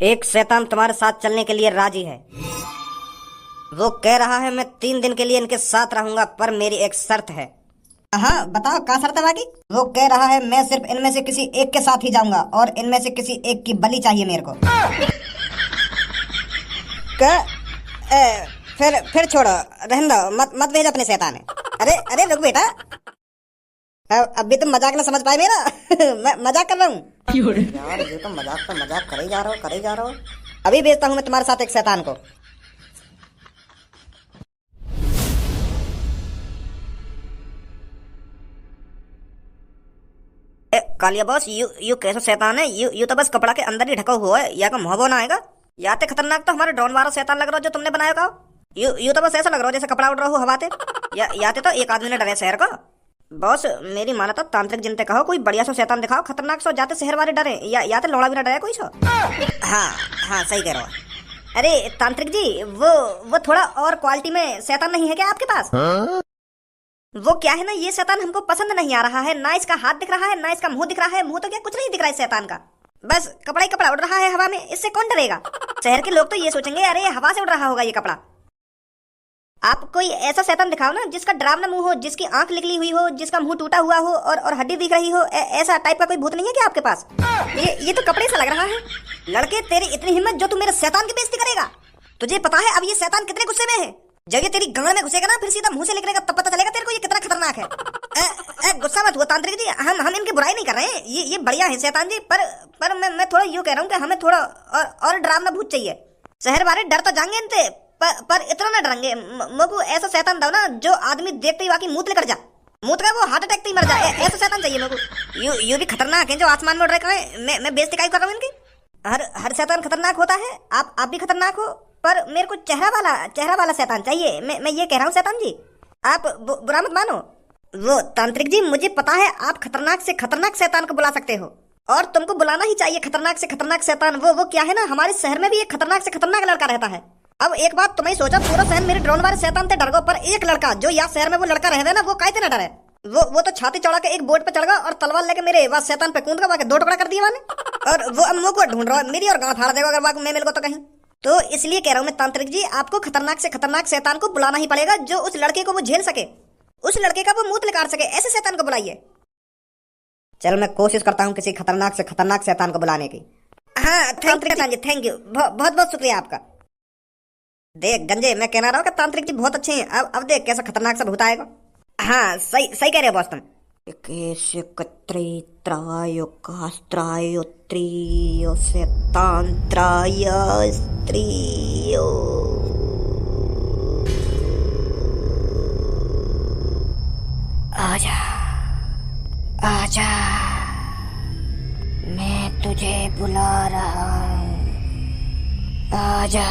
एक शैतान तुम्हारे साथ चलने के लिए राजी है। वो कह रहा है मैं 3 दिन के लिए इनके साथ रहूंगा, पर मेरी एक शर्त है। हाँ बताओ, क्या शर्त है बाकी? वो कह रहा है मैं सिर्फ इनमें से किसी एक के साथ ही जाऊंगा और इनमें से किसी एक की बलि चाहिए मेरे को। क्या? फिर छोड़ो, रहने दो, मत मत भेज अपने शैतान है। अरे अरे रुक बेटा, अभी तुम मजाक ना समझ पाए मेरा। मैं मजाक कर रहा हूँ यार, ये तो मजाक कर ही जा रहा हो। अभी भेजता हूँ मैं तुम्हारे साथ एक शैतान को। कालिया बॉस, यू कैसा शैतान है? यू तो बस कपड़ा के अंदर ही ढका हुआ है, या का मुंह ना आएगा। या ते खतरनाक तो हमारे ड्रोन वाला शैतान लग रहा हो जो तुमने बनाया का। यू तो बस ऐसा लग रहा हो जैसे कपड़ा उड़ रहा हो हवाते। या ते तो एक आदमी ने डरे शहर का। बॉस मेरी माना तो तांत्रिक जिनते कहो कोई बढ़िया सो शैतान दिखाओ, खतरनाक सो, जाते शहर वाले डरे, या तो लौड़ा भी ना डरे कोई सो। हाँ हाँ सही कह रहे हो। अरे तांत्रिक जी, वो थोड़ा और क्वालिटी में शैतान नहीं है क्या आपके पास? वो क्या है ना, ये शैतान हमको पसंद नहीं आ रहा है। ना इसका हाथ दिख रहा है, ना इसका मुंह दिख रहा है। मुंह तो क्या, कुछ नहीं दिख रहा है शैतान का। बस कपड़ा ही कपड़ा उड़ रहा है हवा में, इससे कौन डरेगा? शहर के लोग तो ये सोचेंगे अरे हवा से उड़ रहा होगा ये कपड़ा। आप कोई ऐसा शैतान दिखाओ ना जिसका डरावना मुंह हो, जिसकी आंख निकली हुई हो, जिसका मुंह टूटा हुआ हो और हड्डी दिख रही हो। ऐसा टाइप का कोई भूत नहीं है क्या आपके पास? ये तो कपड़े से लग रहा है। लड़के तेरी इतनी हिम्मत जो तू मेरे शैतान की बेइज्जती करेगा? तुझे पता है अब ये शैतान कितने गुस्से में है? जब ये तेरी गांड में घुसेगा ना, फिर सीधा मुंह से निकलेगा, तब पता चलेगा तेरे को ये कितना खतरनाक है। गुस्सा मत हुआ तांत्रिक जी, हम इनकी बुराई नहीं कर रहे हैं। ये बढ़िया है शैतान जी, पर मैं थोड़ा यूं कह रहा हूँ कि हमें थोड़ा और डरावना भूत चाहिए। शहर वाले डर तो जाएंगे इनसे, पर इतना ना डरेंगे। मुझको ऐसा शैतान दो ना जो आदमी देखते ही वाकई मूत लेकर जा, मूत का वो हार्ट अटैक ही मर जाए। ऐसा शैतान चाहिए मुझको। यू भी खतरनाक है जो आसमान में उड़ रहे हैं। मैं बेइज्जती काहे कर रहा हूँ इनकी? हर शैतान खतरनाक होता है। आप भी खतरनाक हो, पर मेरे को चेहरा वाला शैतान चाहिए। मैं ये कह रहा हूँ शैतान जी, आप बुरा मत मानो। वो तांत्रिक जी, मुझे पता है आप खतरनाक से खतरनाक शैतान को बुला सकते हो, और तुमको बुलाना ही चाहिए खतरनाक से खतरनाक शैतान। वो क्या है ना, हमारे शहर में भी एक खतरनाक से खतरनाक लड़का रहता है। अब एक बात तुम्हें सोचा, पूरा शहर मेरे ड्रोन वाले शैतान से डर गो, पर एक लड़का जो यहाँ शहर में वो लड़का रहे ना, वो काहे ना डरे। वो तो छाती चढ़ा के एक बोट पे चढ़ गया और तलवार लेके मेरे वहाँ शैतान पे कूद गया, दो टुकड़ा कर दिया मैंने। और वो अब मुंह को ढूंढ रहा है मेरी, और गांव फाड़ देगा अगर वाक मैं मिल गो तो कहीं। तो इसलिए कह रहा हूँ मैं तांत्रिक जी, आपको खतरनाक से खतरनाक शैतान को बुलाना ही पड़ेगा जो उस लड़के को वो झेल सके, उस लड़के का वो मूत निकाल सके। ऐसे शैतान को बुलाइए। चलो मैं कोशिश करता हूँ किसी खतरनाक से खतरनाक शैतान को बुलाने की। हाँ थैंक यू, बहुत बहुत शुक्रिया आपका। देख गंजे, मैं कहना रहा हूँ कि तांत्रिक जी बहुत अच्छे हैं। अब देख कैसा खतरनाक सा भूत आएगा। हाँ सही कह रहे हो बॉस तुम। आजा आजा, मैं तुझे बुला रहा हूँ, आजा।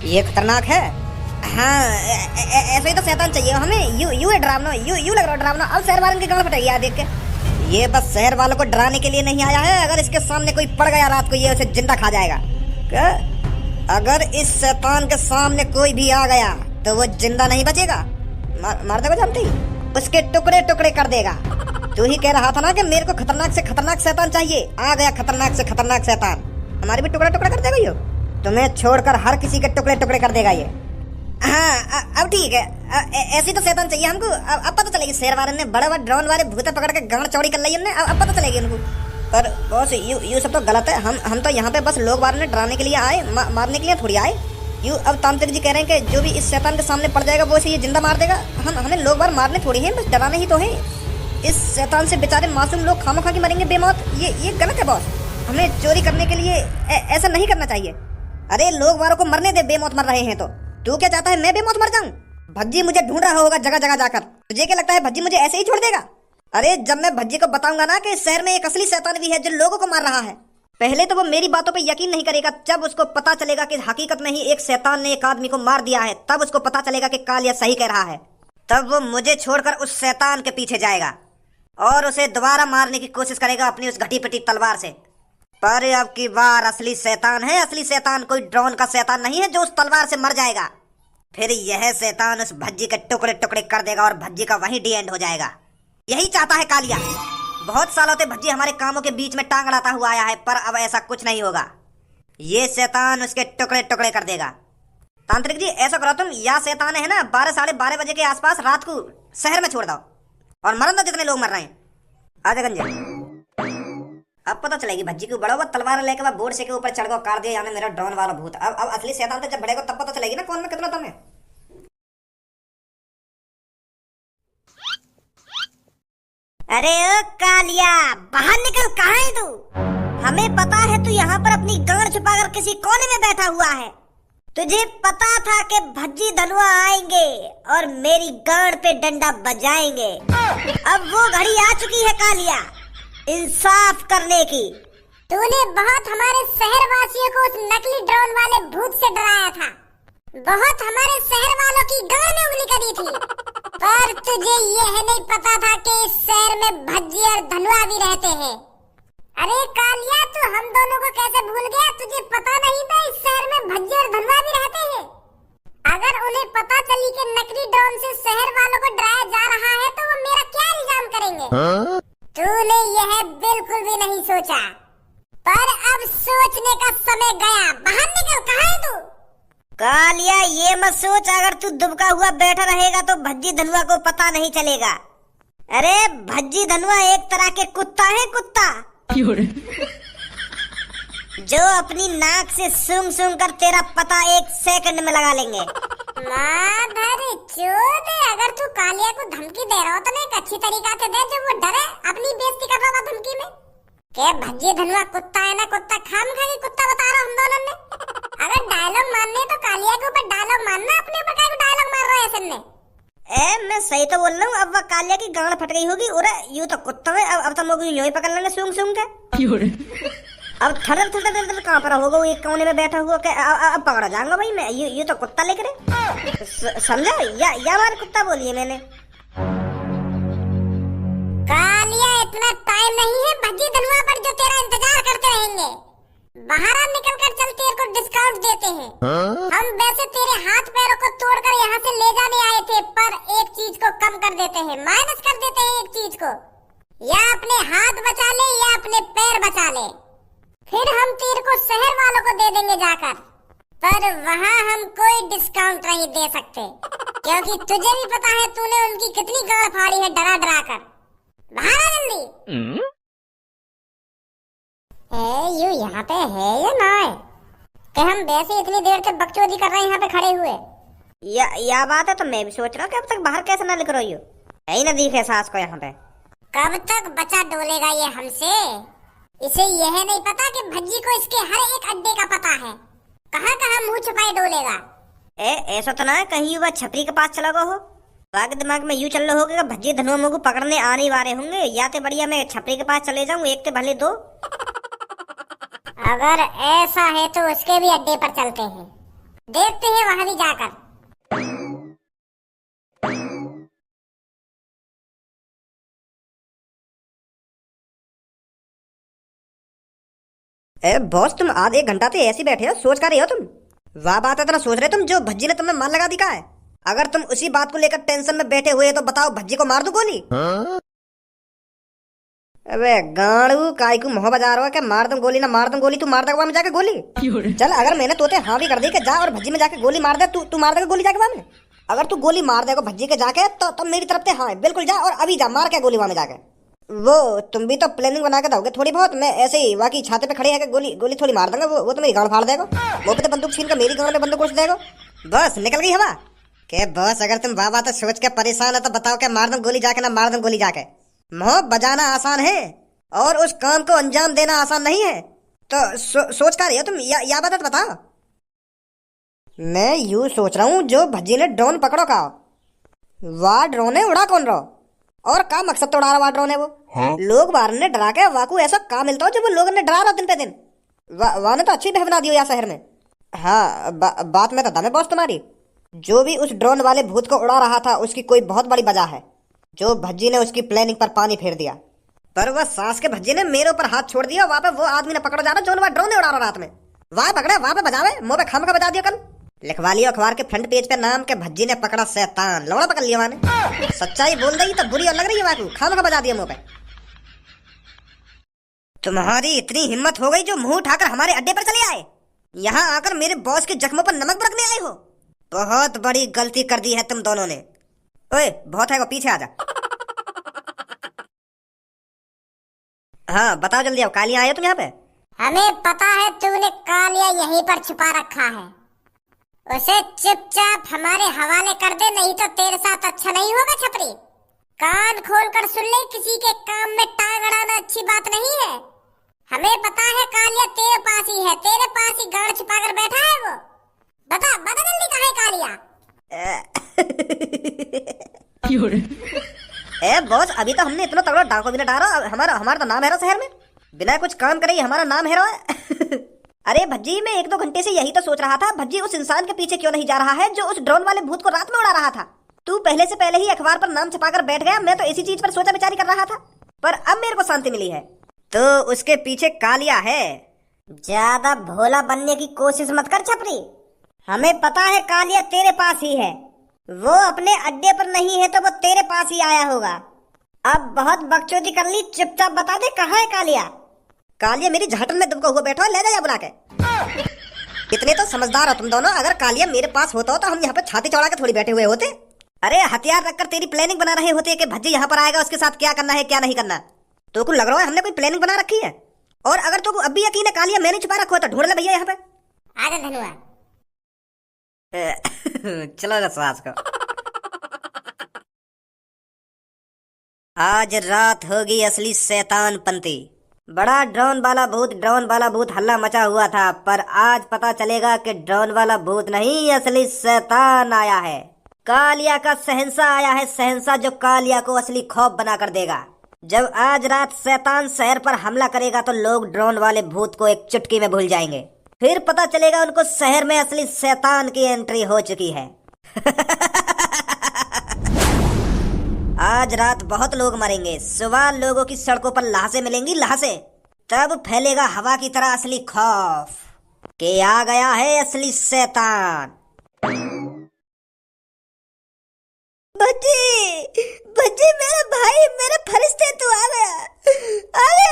ये खतरनाक है। हाँ ऐसे ही तो शैतान चाहिए हमें। यू है डरावना, यू लग रहा है डरावना। अब शहर वालों की गांड फटेगी यार देख के। ये बस शहर वालों को डराने के लिए नहीं आया है। अगर इसके सामने कोई पड़ गया रात को, ये उसे जिंदा खा जाएगा। क्या? अगर इस शैतान के सामने कोई भी आ गया तो वो जिंदा नहीं बचेगा, मार देगा जानते ही, उसके टुकड़े टुकड़े कर देगा। तू ही कह रहा था ना कि मेरे को खतरनाक से खतरनाक शैतान चाहिए। आ गया खतरनाक से खतरनाक शैतान, हमारे भी टुकड़े टुकड़े कर देगा ये। तुम्हें छोड़कर हर किसी के टुकड़े टुकड़े कर देगा ये। हाँ अब ठीक है, ऐसी तो शैतान चाहिए हमको। अब पता चलेगी शहर वाले ने बड़े बड़े ड्रोन वाले भूत पकड़ के गांड चौड़ी कर ली हमने। अब पता चलेगी उनको। पर बॉस यू सब तो गलत है। हम तो यहाँ पे बस लोग वाले ने डराने के लिए आए, मारने के लिए थोड़ी आए। यू अब तांत्रिक जी कह रहे हैं कि जो भी इस शैतान के सामने पड़ जाएगा वो इसे ये जिंदा मार देगा। हमें लोग बार मारने थोड़ी हैं, बस डराने ही तो है। इस शैतान से बेचारे मासूम लोग खामोखा की मरेंगे बेमौत। ये गलत है बॉस। हमें चोरी करने के लिए ऐसा नहीं करना चाहिए। अरे लोग वालों को मरने दे, बेमौत मर रहे हैं तो। तू क्या चाहता है मैं बेमौत मर जाऊं? भज्जी मुझे ढूंढ रहा होगा जगह जगह जाकर। तुझे क्या लगता है भज्जी मुझे ऐसे ही छोड़ देगा? अरे जब मैं भज्जी को बताऊंगा ना कि इस शहर में एक असली शैतान भी है जो लोगों को मार रहा है, पहले तो वो मेरी बातों पे यकीन नहीं करेगा। जब उसको पता चलेगा कि हकीकत में ही एक शैतान ने एक आदमी को मार दिया है, तब उसको पता चलेगा कि कालिया सही कह रहा है। तब वो मुझे छोड़कर उस शैतान के पीछे जाएगा और उसे दोबारा मारने की कोशिश करेगा अपनी उस घटी पिटी तलवार से। पर अब की बार असली शैतान है। असली शैतान कोई ड्रोन का शैतान नहीं है जो उस तलवार से मर जाएगा। फिर यह शैतान उस भज्जी के टुकड़े टुकड़े कर देगा और भज्जी का वहीं डी एंड हो जाएगा। यही चाहता है कालिया। बहुत सालों से भज्जी हमारे कामों के बीच में टांग अड़ाता हुआ आया है, पर अब ऐसा कुछ नहीं होगा। ये शैतान उसके टुकड़े टुकड़े कर देगा। तांत्रिक जी ऐसा करो तुम, या शैतान है ना 12 साढ़े 12 बजे के आसपास रात को शहर में छोड़ दो और मरन दो जितने लोग मर रहे हैं। आजा गंजे, अब पता चलेगी भज्जी को। बड़ा हुआ तलवार लेके वह बोर्ड से के ऊपर चढ़ गो, काट दिया यानी मेरा ड्रोन वाला भूत। अब असली शैतान तो जब बढ़ेगा तब पता चलेगी ना कौन में कितना दम है। अरे ओ कालिया, बाहर निकल, कहाँ है तू? हमें पता है तू यहाँ पर अपनी गांड छुपाकर किसी कोने में बैठा हुआ है। तुझे पता था कि भज्जी धनुआ आएंगे और मेरी गांड पे डंडा बजाएंगे। अब वो घड़ी आ चुकी है कालिया, इंसाफ करने की। तूने बहुत हमारे शहर वासियों को उस नकली ड्रोन वाले भूत से डराया था, बहुत हमारे शहर वालों की गांड में उंगली करी थी, पर तुझे यह नहीं पता था कि इस शहर में भज्जी और धनुआ भी रहते हैं। अरे कालिया, तू हम दोनों को कैसे भूल गया? तुझे पता नहीं था इस शहर में भज्जी और धनुआ भी रहते हैं? अगर उन्हें पता चली कि नकली ड्रोन से शहर वालों को डराया जा रहा है तो वो मेरा क्या इल्जाम करेंगे? तूने यह बिल्कुल भी नहीं सोचा, पर अब सोचने का समय गया। बाहर निकल, कहाँ है तू? कालिया, ये मत सोच, अगर तू दुबका हुआ बैठा रहेगा तो भज्जी धनुआ को पता नहीं चलेगा। अरे भज्जी धनुआ एक तरह के कुत्ता है, कुत्ता जो अपनी नाक से सूंघ सूंघ कर तेरा पता 1 सेकंड में लगा लेंगे। माधर चोद, अगर तू कालिया को धमकी दे रहा हो तो एक अच्छी तरीका से दे जो वो डरे। अपनी बेइज्जती कर रहा था धमकी में। क्या भज्जी धनुआ कुत्ता है ना कुत्ता? खाम खा के कुत्ता बता रहा हम दोनों ने। अगर डायलॉग मारने तो कालिया के ऊपर डायलॉग मारना, अपने ऊपर क्या डायलॉग मार रहा है ऐसे में? मैं सही तो बोल रहा हूँ। अब वह कालिया की गांड फट गई होगी। अरे यूं तो कुत्ता है, अब तो लोग यूं ही पकड़ लेंगे सूंघ सूंघ के। अब थड़र थड़र थड़र कहाँ पर होगा वो एक कोने में बैठा हुआ? अब पकड़ा जाऊंगा भाई मैं। ये तो कुत्ता लेकर समझा, या हमारे कुत्ता बोलिए मैंने। कालिया, इतना टाइम नहीं है भज्जी धनुआ पर जो तेरा इंतजार करते रहेंगे। बाहर आ, निकल कर चल, तेरे को डिस्काउंट देते हैं। हम वैसे तेरे हाथ पैरों को तोड़कर यहाँ से ले जाने आए थे, पर एक चीज को कम कर देते हैं, माइनस कर देते हैं एक चीज को। या अपने हाथ बचा ले या अपने पैर बचा ले, फिर हम तेरे को शहर वालों को दे देंगे जाकर। पर वहाँ हम कोई डिस्काउंट नहीं दे सकते, क्योंकि तुझे भी पता है तूने उनकी कितनी गांड फाड़ी है डरा डरा कर। बाहर आ जल्दी। यू यहाँ पे है या ना है कि हम वैसे इतनी देर से बकचोदी कर रहे हैं यहाँ पे खड़े हुए? या बात है तो मैं भी सोच रहा हूँ कि अब तक बाहर कैसे ना लिख रही हो। यही ना दिखे सास को यहाँ पे। कब तक बचा डोलेगा ये हमसे? इसे यह नहीं पता कि भज्जी को इसके हर एक अड्डे का पता है, कहाँ कहाँ मुंह छुपाए डोलेगा। ऐसा तो ना है कहीं वह छपरी के पास चला गया हो? बाग दिमाग में यूं चल रहा होगा भज्जी धनुआ मुझको पकड़ने आने वाले होंगे, या तो बढ़िया मैं छपरी के पास चले जाऊं, एक तो भले दो। अगर ऐसा है तो उसके भी अड्डे पर चलते हैं, देखते हैं वहां भी जाकर। बॉस, तुम आधे एक घंटा से ऐसे बैठे हो, सोच कर रहे हो तुम? वाह बात है, इतना सोच रहे तुम जो भज्जी ने तुम्हें मार लगा दिखा है। अगर तुम उसी बात को लेकर टेंशन में बैठे हुए तो बताओ भज्जी को मार दूं गोली? अबे गाड़ू काय को मोह बजा रहा है? क्या मार दूं गोली ना मार दूं गोली? तू मार देगा वहां में जाके गोली? चल, अगर मैंने तोते हाँ भी कर दी कि जा और भज्जी में जाके गोली मार दे, तू मार देगा गोली जाके वहां में? अगर तू गोली मार देगा भज्जी के जाके तो मेरी तरफ से हाँ बिल्कुल जा, और अभी जा मार के गोली वहां में जाके। वो तुम भी तो प्लानिंग बना के दोगे थोड़ी बहुत। मैं ऐसे ही वाकई छाते पे खड़े है गोली थोड़ी मार दूंगा, वो तो मेरी गांड फाड़ देगा। वो भी तो बंदूक छीन कर मेरी गांड में बंदूक घुस देगा। बस निकल गई हवा। के बस, अगर तुम बाबा तो सोच के परेशान है तो बताओ क्या मार दूं गोली जाके ना मार दूं गोली जाके? मोह बजाना आसान है और उस काम को अंजाम देना आसान नहीं है। तो सोच कर रही हो तुम? या बात बताओ। मैं यूं सोच रहा हूँ जो भज्जी ने ड्रोन पकड़ो का, वाह ड्रोन है उड़ा कौन रहो, और का मकसद तो उड़ा रहा ड्रोन है वो? हाँ? लोग बाहर ने डरा के वाकू ऐसा काम मिलता हो जो वो लोगों ने डरा रहा दिन पे दिन। वाह ने तो अच्छी बना दी हो यहाँ शहर में। हाँ बात में तो दम है बॉस तुम्हारी। जो भी उस ड्रोन वाले भूत को उड़ा रहा था उसकी कोई बहुत बड़ी वजह है, जो भज्जी ने उसकी प्लानिंग पर पानी फेर दिया। पर वह सास के भज्जी ने मेरे ऊपर हाथ छोड़ दिया। वहां पे वो आदमी ने पकड़ा जा रहा जो वह ड्रोन ने उड़ा रहा रात में। वहां पकड़े, वहां पे बजावे, मुंह पे खाम का बजा दिया। कल लिखवा लिया अखबार के फ्रंट पेज पे नाम के भज्जी ने पकड़ा शैतान। लौड़ा पकड़ लिया मैंने। सच्चाई बोल रही तो बुरी और लग रही है, वाकू खाम का बजा दिया मुंह पे। तुम्हारी इतनी हिम्मत हो गई जो मुंह उठाकर हमारे अड्डे पर चले आए, यहाँ आकर मेरे बॉस के जख्मों पर नमक बरकने आए हो। बहुत बड़ी गलती कर दी है तुम दोनों ने। ओए बहुत है, वो पीछे आ जा। हाँ बताओ जल्दी, आओ। कालिया आए हो तुम यहाँ पे? हमें पता है तूने कालिया यहीं पर छुपा रखा है, उसे चुपचाप हमारे हवाले कर दे, नहीं तो तेरे साथ अच्छा नहीं होगा छपरी। कान खोल कर सुन ले, किसी के काम में टांग अड़ाना अच्छी बात नहीं है। हमें पता है कालिया तेरे पास ही है, तेरे पास ही गाड़ छुपा कर बैठा है वो। बता बता जल्दी, कहाँ है कालिया? ए बॉस, अभी तो हमने इतना तगड़ा डाको भी न डाला। हमारा तो नाम है रो शहर में, बिना कुछ काम करे ही हमारा नाम है रो है। अरे भज्जी, मैं 1-2 घंटे से यही तो सोच रहा था, भज्जी उस इंसान के पीछे क्यों नहीं जा रहा है जो उस ड्रोन वाले भूत को रात में उड़ा रहा था। तू पहले से पहले ही अखबार पर नाम छपाकर बैठ गया, मैं तो इसी चीज पर सोचा विचारी कर रहा था, पर अब मेरे को शांति मिली है। तो उसके पीछे कालिया है। ज्यादा भोला बनने की कोशिश मत कर छपरी, हमें पता है कालिया तेरे पास ही है। वो अपने अड्डे पर नहीं है तो वो तेरे पास ही आया होगा। अब बहुत बकचोदी कर ली, चुपचाप बता दे कहाँ है कालिया? कालिया मेरी झाटन में दुबका हुआ बैठा है, ले जा बुला के। इतने तो समझदार हो तुम दोनों, अगर कालिया मेरे पास होता हो तो हम यहाँ पे छाती चौड़ा के थोड़ी बैठे हुए होते। अरे हथियार रखकर तेरी प्लानिंग बना रहे होते कि भज्जी यहाँ पर आएगा, उसके साथ क्या करना है क्या नहीं करना। तो को लग रहा है हमने कोई प्लानिंग बना रखी है। और अगर तो अब भी यकीन है कालिया मैंने छुपा रखा हो तो ढूंढ ले भैया यहाँ पे। आजा धनुआ। चलो रसवास को। आज रात होगी असली शैतान पंती। बड़ा ड्रोन वाला भूत हल्ला मचा हुआ था, पर आज पता चलेगा कि ड्रोन वाला भूत नहीं असली शैतान आया है। कालिया का शहंशाह आया है, शहंशाह जो कालिया को असली खौफ बना कर देगा। जब आज रात शैतान शहर पर हमला करेगा तो लोग ड्रोन वाले भूत को एक चुटकी में भूल जाएंगे, फिर पता चलेगा उनको शहर में असली शैतान की एंट्री हो चुकी है। आज रात बहुत लोग मरेंगे, सुबह लोगों की सड़कों पर लाशें मिलेंगी, लाशें। तब फैलेगा हवा की तरह असली खौफ कि आ गया है असली शैतान। बच्ची मेरा भाई, मेरे फरिश्ते, तू आ गया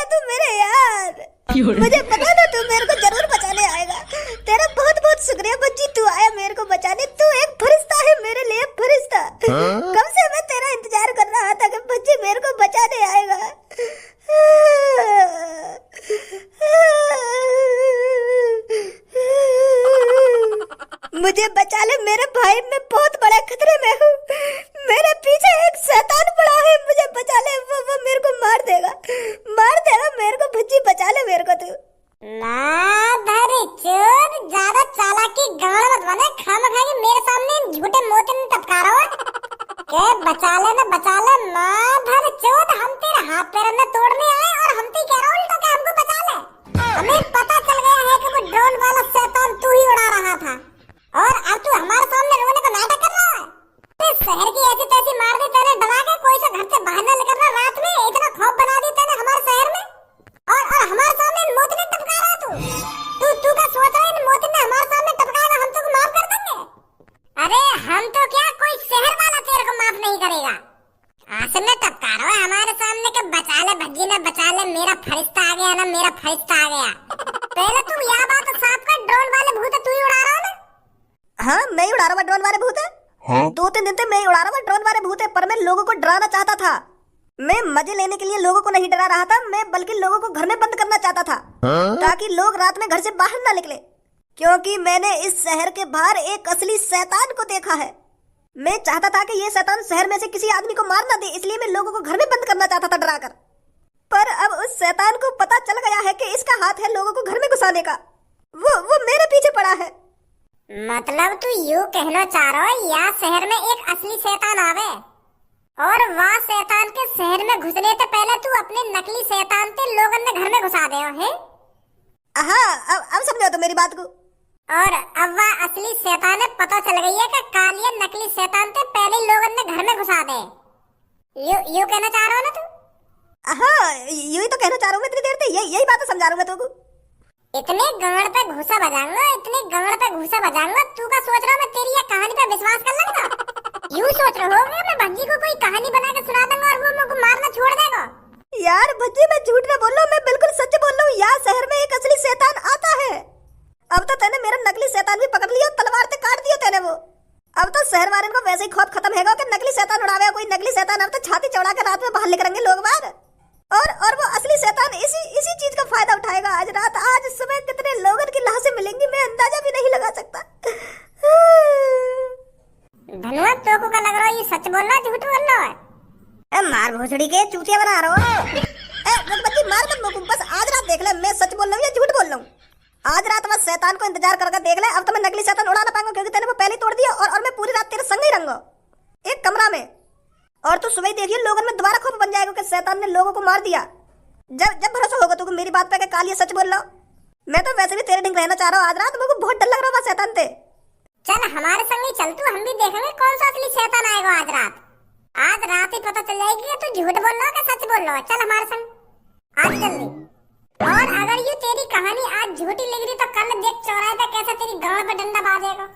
तू मेरे यार। मुझे पता था तू मेरे को जरूर बचाने आएगा, तेरा बहुत बहुत शुक्रिया बच्ची, तू आया मेरे को बचाने। तू एक फरिश्ता है मेरे लिए, फरिश्ता। कब से मैं तेरा इंतजार कर रहा था कि बच्ची मेरे को बचाने आएगा। मुझे बचा ले मेरे भाई, मैं बहुत बड़े खतरे में हूँ। मेरे पीछे एक शैतान पड़ा है, मुझे बचा ले। वो मेरे को मार देगा मेरे को। भज्जी बचा ले मेरे को तू। चोर, ज्यादा चालाकी गाड़ मत बना, खामखा के मेरे सामने झूठे मोती में टपका रहा है। बचा ले माधर चोर, हम तेरे हाथ पैर में तोड़ने आए और हम ते कह रहा उल्टा के हमको बचा ले। हमें पता चल गया है कि वो ड्रोन वाला शैतान तू ही उड़ा रहा था, और अब तू हमारे सामने रोने का नाटक कर रहा है। शहर की ऐसी तैसी मार दी तेने डरा के, कोई सा घर से बाहर न निकलना रात में, इतना खौफ बना दी तेने हमारे शहर में, और हमारे सामने मोती ने टपका रहा तू क्या सोच रहा है? मोती ने हमारे सामने टपकाएगा, हम तुमको माफ कर देंगे? अरे हम तो क्या, कोई शहर वाला तेरे को माफ नहीं करेगा। आसन में टपका रहा है हमारे सामने के बचा ले भज्जी ने, बचा ले, मेरा फरिश्ता आ गया ना, मेरा फरिश्ता आ गया। पहले तू यह बात साफ कर, ड्रोन वाले भूत तू ही उड़ा रहा है ना? हाँ मैं ही उड़ा रहा हूँ ड्रोन वाले भूत है। हाँ? 2-3 दिन से मैं ही उड़ा रहा हूँ ड्रोन वाले भूत है, पर मैं लोगों को डराना चाहता था। मैं मजे लेने के लिए लोगों को नहीं डरा रहा था, मैं बल्कि लोगों को घर में बंद करना चाहता था। हाँ? ताकि लोग रात में घर से बाहर ना निकले, क्योंकि मैंने इस शहर के बाहर एक असली शैतान को देखा है। मैं चाहता था कि ये शैतान शहर में से किसी आदमी को मार ना दे, इसलिए मैं लोगों को घर में बंद करना चाहता था डराकर। पर अब उस शैतान को पता चल गया है कि इसका हाथ है लोगों को घर में घुसाने का। वो मेरे पीछे पड़ा है। मतलब तू यूं कहना चाह रहा है या शहर में एक असली शैतान आवे और वह शैतान के शहर में घुसने से पहले तू अपने नकली शैतान से लोगों ने घर में घुसा दे है? हाँ अब समझो तो मेरी बात को। और अब वह असली शैतान है, पता चल गई है कि कालिया नकली शैतान से पहले लोगों ने घर में घुसा दे। यू कहना चाह रहा हो ना तू? हाँ यू ही तो कहना चाह रहा हूँ मैं इतनी देर से, यही बात समझा रहा हूँ मैं तुमको। इतने गंगड़ पे घुसा बजाऊंगा, तू का सोच रहा मैं तेरी ये कहानी पे विश्वास कर लूंगा? यूं सोच रहा होगा मैं भज्जी को कोई कहानी बना के सुना दूंगा और वो मुझको मारना छोड़ देगा? यार भज्जी मैं झूठ ना बोल रहा हूँ, मैं बिल्कुल सच बोल शैतान उड़ावे, कोई नकली शैतान, अब तो छाती चौड़ा कर रात में बाहर निकलेंगे लोग बाहर। और वो असली शैतान इसी चीज का फायदा उठाएगा। आज रात, आज सुबह कितने लोगों की लाशें मिलेंगी, मैं अंदाजा भी नहीं लगा सकता। धनुआ तो को लग रहा है ये सच बोल रहा है झूठ बोल रहा है? मार भोसड़ी के चूतिया बना रहा हो। बच्ची मार मत मुकुम, बस आज रात देख ले मैं सच बोल रहा हूँ या झूठ बोल रहा हूँ। आज रात बस शैतान को इंतजार करके देख ले। अब तो मैं नकली शैतान उड़ा ना पाऊंगा क्योंकि तूने वो पहले तोड़ दिया, और मैं पूरी रात तेरे संग ही रहूंगा एक कमरा में। और तू सुबह देखिए लोगों में दोबारा खौफ बन जाएगा कि शैतान ने लोगों को मार दिया। जब भरोसा होगा तुमको मेरी बात पे कि कालिया सच बोल रहा हूँ। मैं तो वैसे भी तेरे ढंग रहना चाह रहा हूँ आज रात, मुझे बहुत डर लग रहा है शैतान से। चल हमारे संग ही चल तू, हम भी देखेंगे कौन सा असली शैतान आएगा आज रात। आज रात ही पता चल जाएगी कि तू झूठ बोल रहा है कि सच बोल रहा है। चल हमारे संग आज जल्दी। और अगर ये तेरी कहानी आज झूठी लग रही तो कल देख चौराहे पे कैसे तेरी गांड पे डंडा बाजेगा।